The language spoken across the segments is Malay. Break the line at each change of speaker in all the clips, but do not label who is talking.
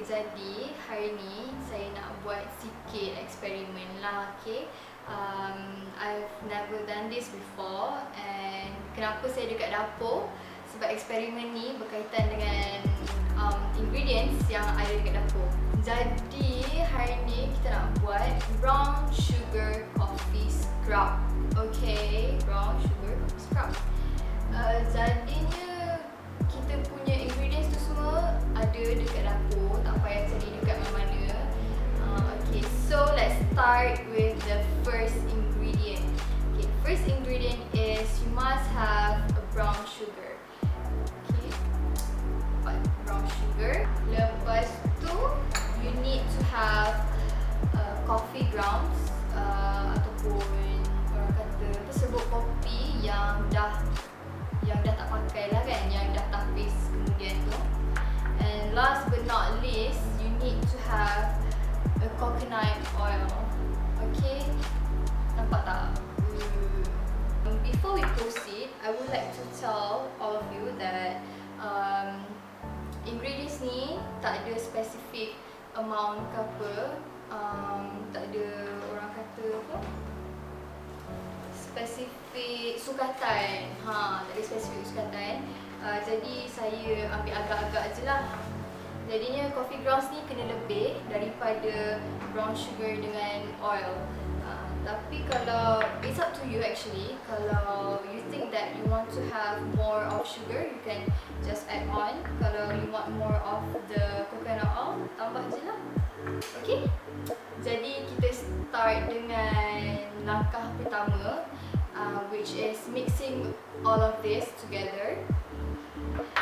jadi hari ni saya nak buat sikit eksperimen lah, okay. I've never done this before, and kenapa saya dekat dapur? Sebab eksperimen ni berkaitan dengan ingredients yang ada dekat dapur. Jadi hari ni kita nak buat brown sugar coffee scrub, okay. Brown sugar coffee scrub. Jadinya kita punya ingredients tu semua ada dekat dapur, tak payah cari dekat mana-mana. Okay, so let's start with the first ingredient. Okay, first ingredient is you must have a brown sugar. Okay, brown sugar. Lepas tu you need to have coffee grounds, ataupun orang kata tersebut kopi yang dah tak pakai lah kan, yang dah tapis kemudian tu. And last but not least, you need to have a coconut oil. Okay, nampak tak? Before we proceed, I would like to tell all of you that ingredients ni tak ada specific amount ke apa, tak ada orang kata apa, spesifik sukatan. Tak ada spesifik sukatan. Jadi saya ambil agak-agak je lah. Jadinya coffee grounds ni kena lebih daripada brown sugar dengan oil. Tapi kalau it's up to you actually. Kalau you think that you want to have more of sugar, you can just add on. Kalau you want more of the coconut oil, tambah je lah. Okay. Jadi kita start dengan langkah pertama, which is mixing all of this together.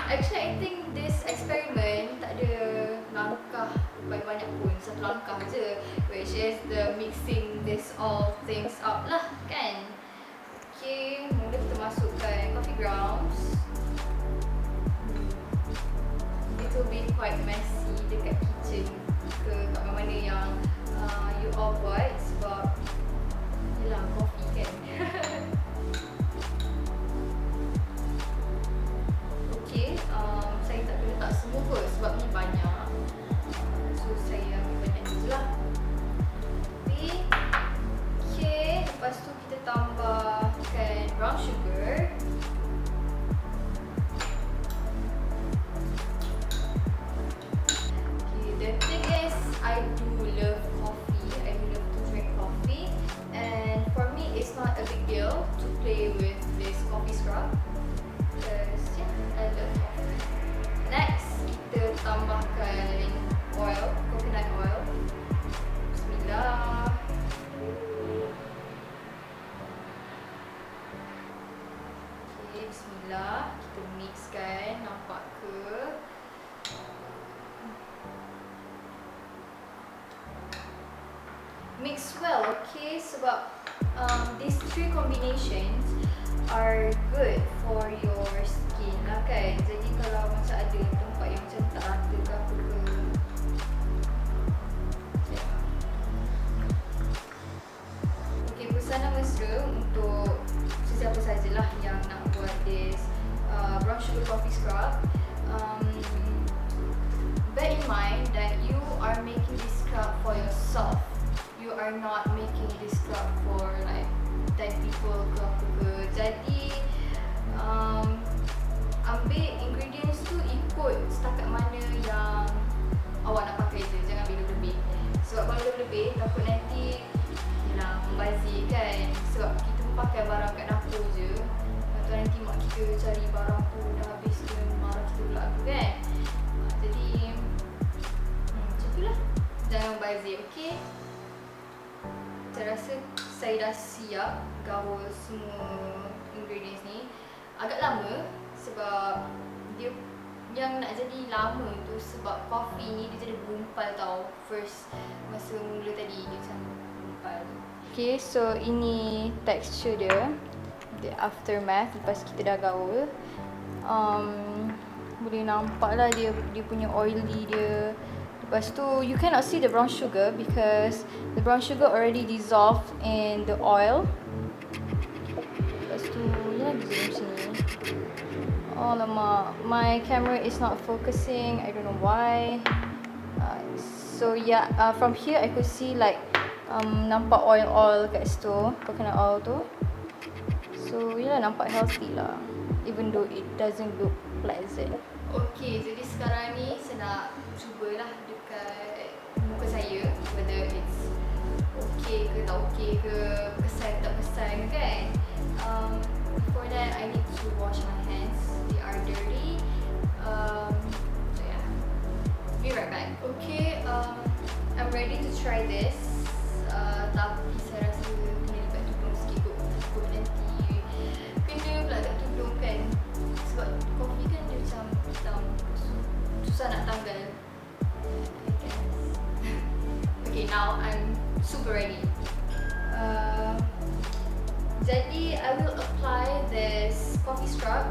Actually, I think this experiment tak ada langkah banyak pun, satu langkah je, which is the mixing this all things up lah kan. Okay, mula kita masukkan coffee grounds. It will be quite messy dekat kitchen ke kat mana-mana yang you all buat, sebab yelah coffee kan. Okay, saya tak boleh letak semua kot sebab ni banyak. So saya ambil banyak je lah. Okay, lepas tu kita tambahkan brown sugar. Okay, the thing is I do love coffee. I do love to drink coffee, and for me it's not a big deal to play with this coffee scrub. Next, kita tambahkan oil, coconut oil. Bismillah. Okay, bismillah. Kita mixkan, nampak ke? Mix well, okay? Sebab these three combinations are good for your skin lah kan. Jadi kalau macam ada tempat yang macam tak rata ke apa ke, okay, pesanan mesra untuk sesiapa sajalah yang nak buat this brown sugar coffee scrub. Bear in mind that you are making this scrub for yourself. You are not making this scrub for like 10 people ke apa ke. Jadi ambil ingredients tu ikut setakat mana yang awak nak pakai je. Jangan ambil lebih. Sebab kalau lebih takut nanti yelah membazir kan. Sebab kita pakai barang kat dapur je, atau nanti mak kita cari barang tu dah habis ke, marah kita pula aku kan. Jadi macam tu lah. Jangan membazir, okay. Saya rasa saya dah siap gaul semua ingredients ni. Agak lama sebab dia yang nak jadi lama tu sebab coffee ni dia jadi gumpal tau. First masa mula tadi dia macam gumpal. Okay, so ini texture dia, the aftermath lepas kita dah gaul. Boleh nampak lah dia punya oily dia. Lepas tu you cannot see the brown sugar because the brown sugar already dissolved in the oil. Lepas tu ni lagi je macam ni. Oh lama, my camera is not focusing. I don't know why. So yeah, from here I could see like nampak oil kat situ, coconut oil tu. So yeah, nampak healthy lah, even though it doesn't look pleasant. Okay, jadi sekarang ni saya nak cubalah dekat muka saya, whether it's okay ke tak okay ke, kesan tak kesan kan. Before that I need to wash my hands, they are dirty. So yeah, be right back. Okay, I'm ready to try this. Tapi saya rasa kena lekat tudung sikit kot. Takut nanti kena pula kat tudung kan. Sebab kopi kan dia macam hitam, susah nak tanggal, I guess. Okay, now I'm super ready. Jadi I will apply this coffee scrub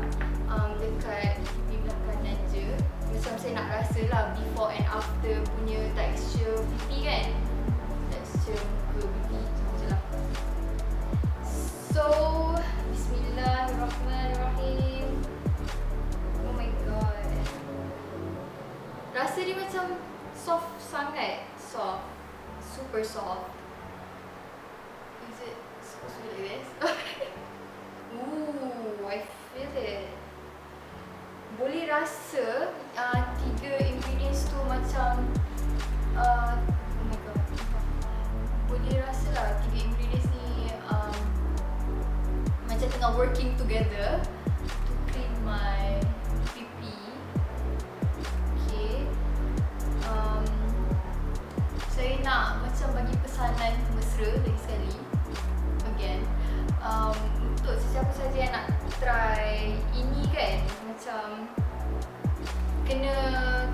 dekat pipi belah kanan je. Macam saya nak rasa lah before and after punya texture pipi kan. Texture muka pipi macam je lah. So, bismillahirrahmanirrahim. Oh my god. Rasa dia macam soft sangat. Soft. Super soft. Is it supposed to be like this? Ooh, I feel it. Boleh rasa tiga ingredients tu macam oh my god. Boleh rasa lah tiga ingredients ni macam tengah working together to clean my pipi. Okay. Saya nak macam bagi pesanan mesra lagi sekali. Again, untuk sesiapa saja yang nak try ini kan, macam kena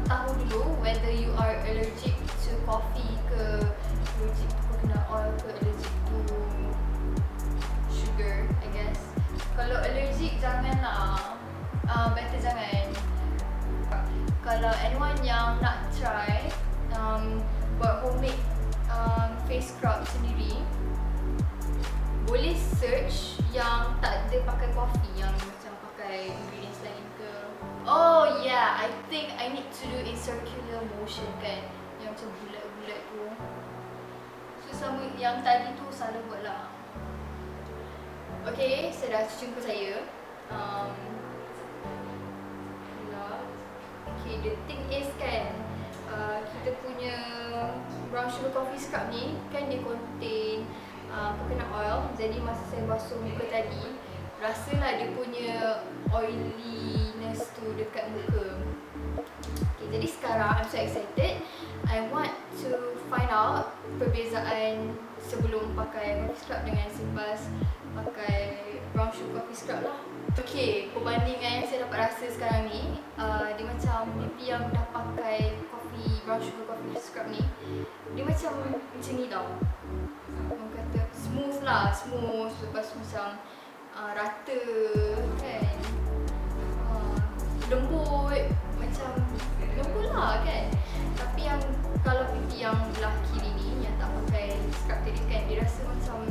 tahu dulu whether you are allergic to coffee ke, allergic to coconut oil ke, allergic to sugar, I guess. Kalau allergic janganlah, better jangan. Kalau anyone yang nak try buat homemade face scrub sendiri, boleh search yang tak ada pakai coffee, yang macam pakai ingredients lain ke. Oh yeah, I think I need to do in circular motion kan, yang macam bulat-bulat tu. So sama yang tadi tu salah buat lah. Okay, saya dah cuci muka saya. Okay, the thing is kan, kita punya brown sugar coffee scrub ni kan dia contain coconut oil. Jadi masa saya basuh muka tadi, rasalah dia punya oiliness tu dekat muka. Okay, jadi sekarang I'm so excited. I want to find out perbezaan sebelum pakai coffee scrub dengan selepas pakai brown sugar coffee scrub lah. Okay, perbandingan yang saya dapat rasa sekarang ni, dia macam pipi yang dah pakai brown sugar coffee scrub ni, dia macam ni tau. Orang kata smooth lah, smooth, lepas macam rata kan, lembut, macam lembut lah kan. Tapi yang kalau pipi yang belah kiri ni, yang tak pakai scrub tadi kan, dia rasa macam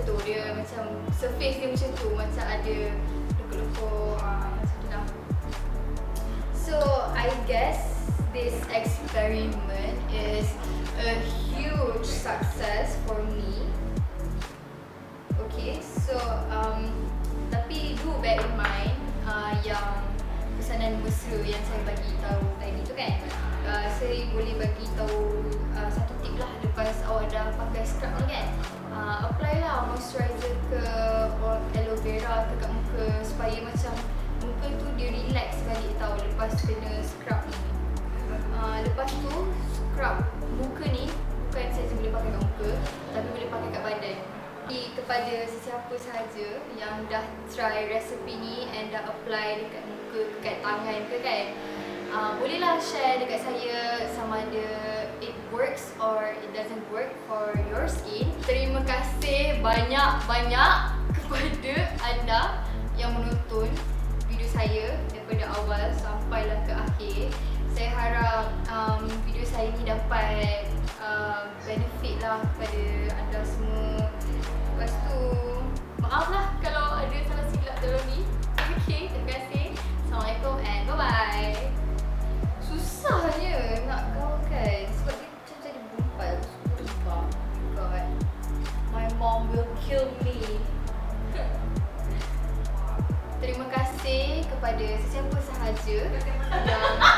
tu, dia macam surface dia macam tu, macam ada lekuk-lekuk macam tu lah. So I guess this experiment is a huge success for me. Okay, so tapi do bear in mind yang pesanan mesra yang saya bagi tahu tadi tu kan. Saya boleh bagi tahu satu tip lah lepas awak dah pakai scrub ni kan. Apply lah moisturizer ke aloe vera ke kat muka, supaya macam muka tu dia relax balik tau lepas kena scrub ni. Lepas tu scrub muka ni bukan saja boleh pakai kat muka, tapi boleh pakai kat badan. Jadi kepada sesiapa sahaja yang dah try resepi ni and dah apply dekat muka, dekat tangan ke kan, bolehlah share dekat saya sama ada it works or it doesn't work for your skin. Terima kasih banyak-banyak kepada anda yang menonton video saya daripada awal sampailah ke akhir. Saya harap video saya ni dapat benefit lah kepada anda semua. Lepas tu, maaf lah kalau ada salah silap dalam ni. Okay, terima kasih. Assalamualaikum and bye-bye. Susahnya kepada sesiapa sahaja yang